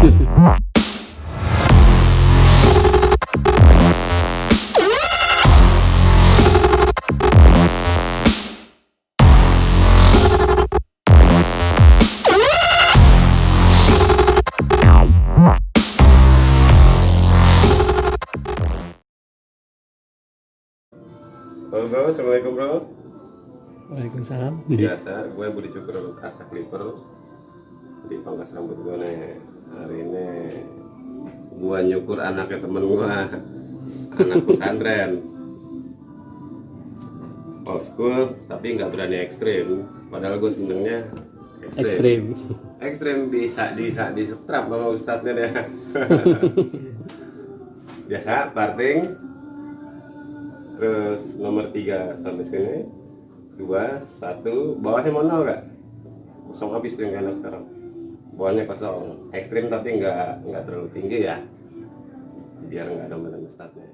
Halo bro, assalamualaikum bro. Waalaikumsalam. Biasa, gue Budi cukur asah clipper di pangkas rambut gue nih. Hari ini gue nyukur anaknya temen gue, anak pesantren. Old school, tapi nggak berani ekstrim. Padahal gue senengnya ekstrim bisa disetrap sama ustadznya deh. Biasa parting. Terus nomor 3 sampai sini 2, 1, bawahnya mau 0 gak? Kosong habis tuh yang kanan sekarang. Bawahnya kosong, ekstrim tapi nggak terlalu tinggi ya, biar nggak ada medan startnya.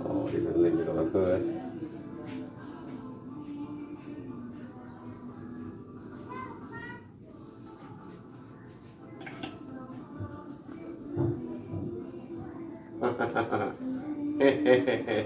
Oh, dibenerin juga bagus. Hehehe.